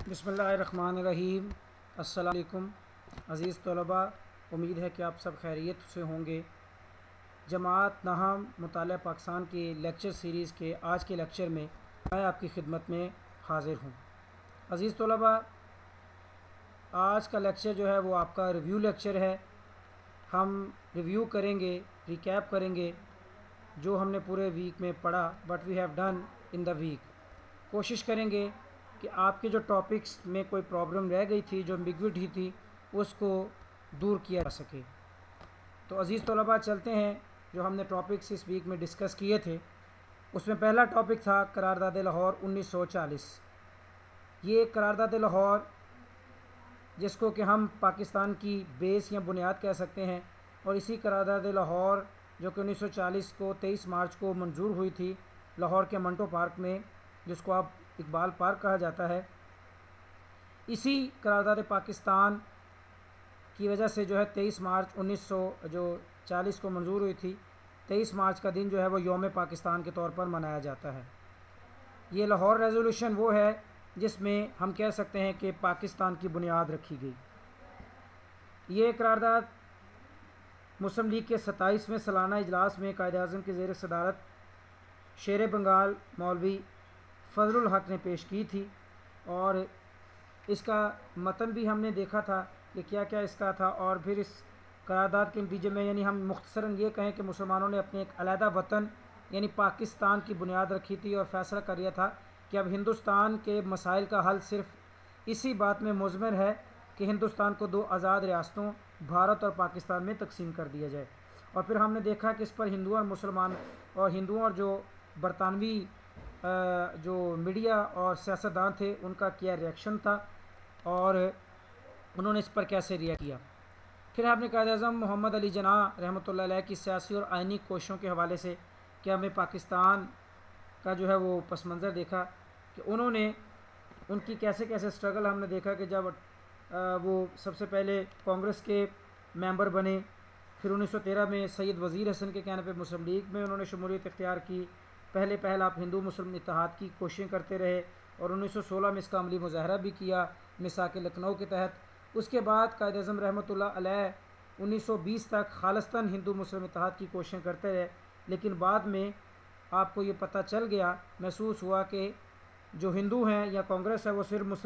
بسم اللہ الرحمن الرحیم۔ السلام علیکم عزیز طلباء، امید ہے کہ آپ سب خیریت سے ہوں گے۔ جماعت نہم مطالعہ پاکستان کی لیکچر سیریز کے آج کے لیکچر میں میں آپ کی خدمت میں حاضر ہوں۔ عزیز طلباء، آج کا لیکچر جو ہے وہ آپ کا ریویو لیکچر ہے۔ ہم ریویو کریں گے، ریکیپ کریں گے جو ہم نے پورے ویک میں پڑھا، but we have done in the week. کوشش کریں گے کہ آپ کے جو ٹاپکس میں کوئی پرابلم رہ گئی تھی، جو ایمبیگوٹی تھی، اس کو دور کیا جا سکے۔ تو عزیز طلباء، چلتے ہیں جو ہم نے ٹاپکس اس ویک میں ڈسکس کیے تھے۔ اس میں پہلا ٹاپک تھا قرارداد لاہور 1940۔ یہ قرارداد لاہور، جس کو کہ ہم پاکستان کی بیس یا بنیاد کہہ سکتے ہیں، اور اسی قرارداد لاہور جو کہ 1940 کو 23 مارچ کو منظور ہوئی تھی لاہور کے منٹو پارک میں، جس کو اب اقبال پارک کہا جاتا ہے، اسی قرارداد پاکستان کی وجہ سے جو ہے 23 مارچ 1940 کو منظور ہوئی تھی، 23 مارچ کا دن جو ہے وہ یوم پاکستان کے طور پر منایا جاتا ہے۔ یہ لاہور ریزولوشن وہ ہے جس میں ہم کہہ سکتے ہیں کہ پاکستان کی بنیاد رکھی گئی۔ یہ قرارداد مسلم لیگ کے 27ویں سالانہ اجلاس میں قائد اعظم کے زیر صدارت شیر بنگال مولوی فضل الحق نے پیش کی تھی، اور اس کا متن بھی ہم نے دیکھا تھا کہ کیا کیا اس کا تھا۔ اور پھر اس قرارداد کے نتیجے میں یعنی ہم مختصراً یہ کہیں کہ مسلمانوں نے اپنے ایک علیحدہ وطن یعنی پاکستان کی بنیاد رکھی تھی، اور فیصلہ کر لیا تھا کہ اب ہندوستان کے مسائل کا حل صرف اسی بات میں مضمر ہے کہ ہندوستان کو دو آزاد ریاستوں بھارت اور پاکستان میں تقسیم کر دیا جائے۔ اور پھر ہم نے دیکھا کہ اس پر ہندوؤں اور مسلمان اور ہندوؤں اور جو برطانوی جو میڈیا اور سیاستدان تھے ان کا کیا ریئیکشن تھا، اور انہوں نے اس پر کیسے ریئیکٹ کیا۔ پھر آپ نے قائد اعظم محمد علی جناح رحمۃ اللہ علیہ کی سیاسی اور آئینی کوششوں کے حوالے سے کہ ہمیں پاکستان کا جو ہے وہ پس منظر دیکھا کہ انہوں نے ان کی کیسے کیسے اسٹرگل ہم نے دیکھا کہ جب وہ سب سے پہلے کانگریس کے ممبر بنے، پھر 1913 میں سید وزیر حسن کے کہنے پہ مسلم لیگ میں انہوں نے شمولیت اختیار کی۔ پہل آپ ہندو مسلم اتحاد کی کوششیں کرتے رہے، اور 1916 میں اس کا عملی مظاہرہ بھی کیا میثاق لکھنؤ کے تحت۔ اس کے بعد قائد اعظم رحمۃ اللہ علیہ 1920 تک خالصتاً ہندو مسلم اتحاد کی کوششیں کرتے رہے، لیکن بعد میں آپ کو یہ پتہ چل گیا، محسوس ہوا کہ جو ہندو ہیں یا کانگریس ہے وہ صرف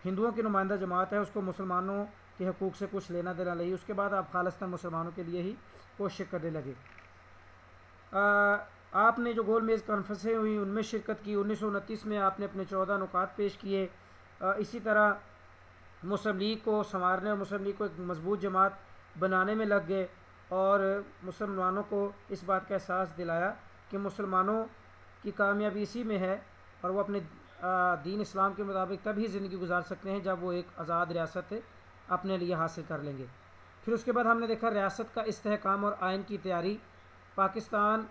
ہندوؤں کی نمائندہ جماعت ہے، اس کو مسلمانوں کے حقوق سے کچھ لینا دینا نہیں۔ اس کے بعد آپ خالصتاً مسلمانوں کے لیے ہی کوشش کرنے لگے۔ آپ نے جو گول میز کانفرنسیں ہوئی ان میں شرکت کی۔ 1929 میں آپ نے اپنے 14 نکات پیش کیے۔ اسی طرح مسلم لیگ کو سنوارنے اور مسلم لیگ کو ایک مضبوط جماعت بنانے میں لگ گئے، اور مسلمانوں کو اس بات کا احساس دلایا کہ مسلمانوں کی کامیابی اسی میں ہے، اور وہ اپنے دین اسلام کے مطابق تب ہی زندگی گزار سکتے ہیں جب وہ ایک آزاد ریاست اپنے لیے حاصل کر لیں گے۔ پھر اس کے بعد ہم نے دیکھا ریاست کا استحکام اور آئین کی تیاری۔ پاکستان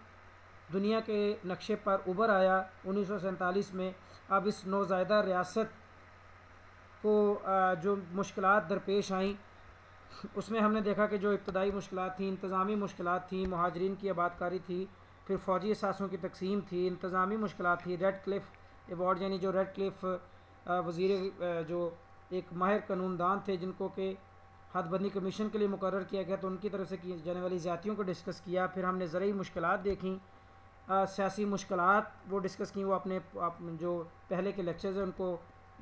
دنیا کے نقشے پر ابھر آیا 1947 میں۔ اب اس نوزائیدہ ریاست کو جو مشکلات درپیش آئیں، اس میں ہم نے دیکھا کہ جو ابتدائی مشکلات تھیں، انتظامی مشکلات تھیں، مہاجرین کی آباد کاری تھی، پھر فوجی اثاثوں کی تقسیم تھی، انتظامی مشکلات تھی، ریڈ کلف ایوارڈ یعنی جو ریڈ کلف وزیر جو ایک ماہر قانون دان تھے جن کو کہ حد بندی کمیشن کے لیے مقرر کیا گیا، تو ان کی طرف سے کی جانے والی زیادتیوں کو ڈسکس کیا۔ پھر ہم نے زرعی مشکلات دیکھیں، سیاسی مشکلات وہ ڈسکس کی، وہ اپنے جو پہلے کے لیکچرز ہیں ان کو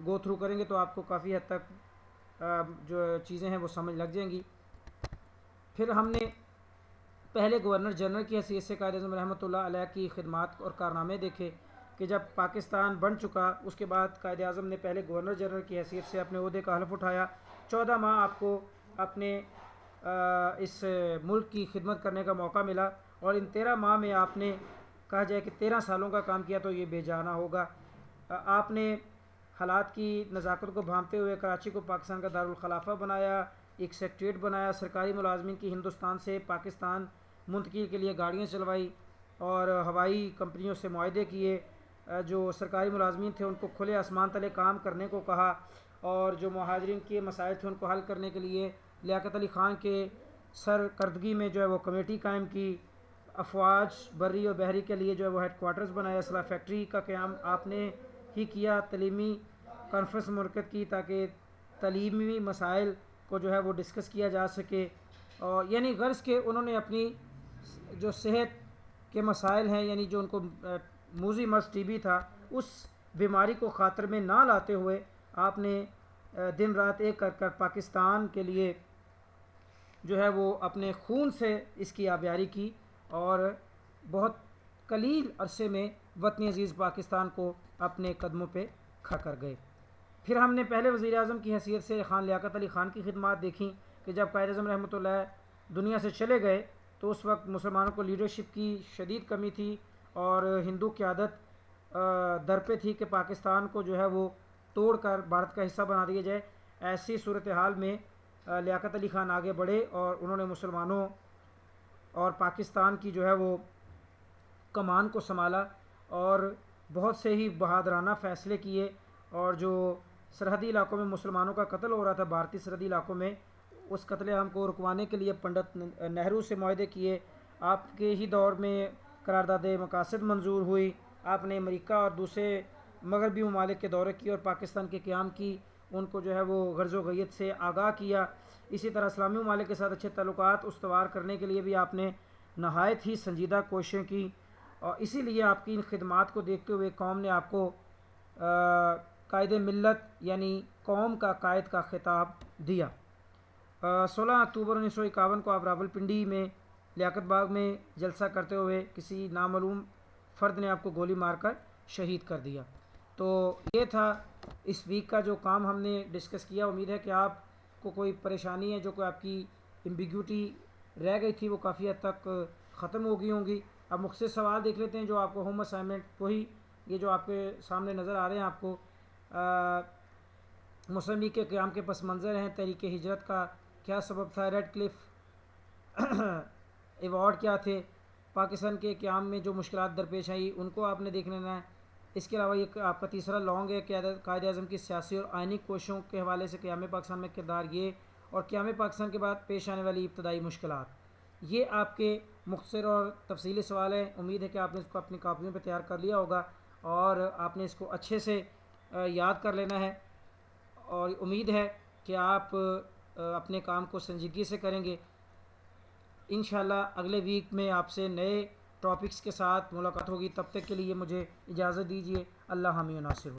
گو تھرو کریں گے تو آپ کو کافی حد تک جو چیزیں ہیں وہ سمجھ لگ جائیں گی۔ پھر ہم نے پہلے گورنر جنرل کی حیثیت سے قائد اعظم رحمۃ اللہ علیہ کی خدمات اور کارنامے دیکھے کہ جب پاکستان بن چکا اس کے بعد قائد اعظم نے پہلے گورنر جنرل کی حیثیت سے اپنے عہدے کا حلف اٹھایا۔ 14 ماہ آپ کو اپنے اس ملک کی خدمت کرنے کا موقع ملا، اور ان 13 ماہ میں آپ نے کہا جائے کہ 13 سالوں کا کام کیا تو یہ بے جانا ہوگا۔ آپ نے حالات کی نزاکت کو بھانپتے ہوئے کراچی کو پاکستان کا دارالخلافہ بنایا، ایک سیکٹریٹ بنایا، سرکاری ملازمین کی ہندوستان سے پاکستان منتقلی کے لیے گاڑیاں چلوائی، اور ہوائی کمپنیوں سے معاہدے کیے، جو سرکاری ملازمین تھے ان کو کھلے آسمان تلے کام کرنے کو کہا، اور جو مہاجرین کے مسائل تھے ان کو حل کرنے کے لیے لیاقت علی خان کے سرکردگی میں جو ہے وہ کمیٹی قائم کی، افواج بری اور بحری کے لیے جو ہے وہ ہیڈ کوارٹرز بنایا، اسلحہ فیکٹری کا قیام آپ نے ہی کیا، تعلیمی کانفرنس منعقد کی تاکہ تعلیمی مسائل کو جو ہے وہ ڈسکس کیا جا سکے، اور یعنی غرض کہ انہوں نے اپنی جو صحت کے مسائل ہیں، یعنی جو ان کو موذی مرض ٹی بی تھا، اس بیماری کو خاطر میں نہ لاتے ہوئے آپ نے دن رات ایک کر کر پاکستان کے لیے جو ہے وہ اپنے خون سے اس کی آبیاری کی، اور بہت قلیل عرصے میں وطن عزیز پاکستان کو اپنے قدموں پہ کھڑا کر گئے۔ پھر ہم نے پہلے وزیر اعظم کی حیثیت سے خان لیاقت علی خان کی خدمات دیکھیں کہ جب قائد اعظم رحمۃ اللہ دنیا سے چلے گئے تو اس وقت مسلمانوں کو لیڈرشپ کی شدید کمی تھی، اور ہندو قیادت در پہ تھی کہ پاکستان کو جو ہے وہ توڑ کر بھارت کا حصہ بنا دیا جائے۔ ایسی صورتحال میں لیاقت علی خان آگے بڑھے اور انہوں نے مسلمانوں اور پاکستان کی جو ہے وہ کمان کو سنبھالا، اور بہت سے ہی بہادرانہ فیصلے کیے، اور جو سرحدی علاقوں میں مسلمانوں کا قتل ہو رہا تھا، بھارتی سرحدی علاقوں میں، اس قتل عام کو رکوانے کے لیے پنڈت نہرو سے معاہدے کیے۔ آپ کے ہی دور میں قرارداد مقاصد منظور ہوئی، آپ نے امریکہ اور دوسرے مغربی ممالک کے دورے کیے اور پاکستان کے قیام کی ان کو جو ہے وہ غرض و غیت سے آگاہ کیا۔ اسی طرح اسلامی ممالک کے ساتھ اچھے تعلقات استوار کرنے کے لیے بھی آپ نے نہایت ہی سنجیدہ کوششیں کی، اور اسی لیے آپ کی ان خدمات کو دیکھتے ہوئے قوم نے آپ کو قائد ملت یعنی قوم کا قائد کا خطاب دیا۔ 16 اکتوبر 1951 کو آپ راولپنڈی میں لیاقت باغ میں جلسہ کرتے ہوئے کسی نامعلوم فرد نے آپ کو گولی مار کر شہید کر دیا۔ تو یہ تھا اس ویک کا جو کام ہم نے ڈسکس کیا۔ امید ہے کہ آپ کو کوئی پریشانی ہے، جو کوئی آپ کی ایمبیگوٹی رہ گئی تھی وہ کافی حد تک ختم ہو گئی ہوں گی۔ اب مختصر سوال دیکھ لیتے ہیں جو آپ کو ہوم اسائنمنٹ، وہی یہ جو آپ کے سامنے نظر آ رہے ہیں آپ کو، مسلم لیگ کے قیام کے پس منظر ہیں، تحریک ہجرت کا کیا سبب تھا، ریڈ کلف ایوارڈ کیا تھے، پاکستان کے قیام میں جو مشکلات درپیش آئی ان کو آپ نے دیکھ لینا ہے۔ اس کے علاوہ یہ آپ کا تیسرا لانگ ہے، قائد اعظم کی سیاسی اور آئینی کوششوں کے حوالے سے قیام پاکستان میں کردار، یہ اور قیام پاکستان کے بعد پیش آنے والی ابتدائی مشکلات۔ یہ آپ کے مختصر اور تفصیلی سوال ہیں۔ امید ہے کہ آپ نے اس کو اپنی کاپیوں پہ تیار کر لیا ہوگا اور آپ نے اس کو اچھے سے یاد کر لینا ہے، اور امید ہے کہ آپ اپنے کام کو سنجیدگی سے کریں گے۔ انشاءاللہ اگلے ویک میں آپ سے نئے ٹاپکس کے ساتھ ملاقات ہوگی، تب تک کے لیے مجھے اجازت دیجیے۔ اللہ حامی و ناصر ہو۔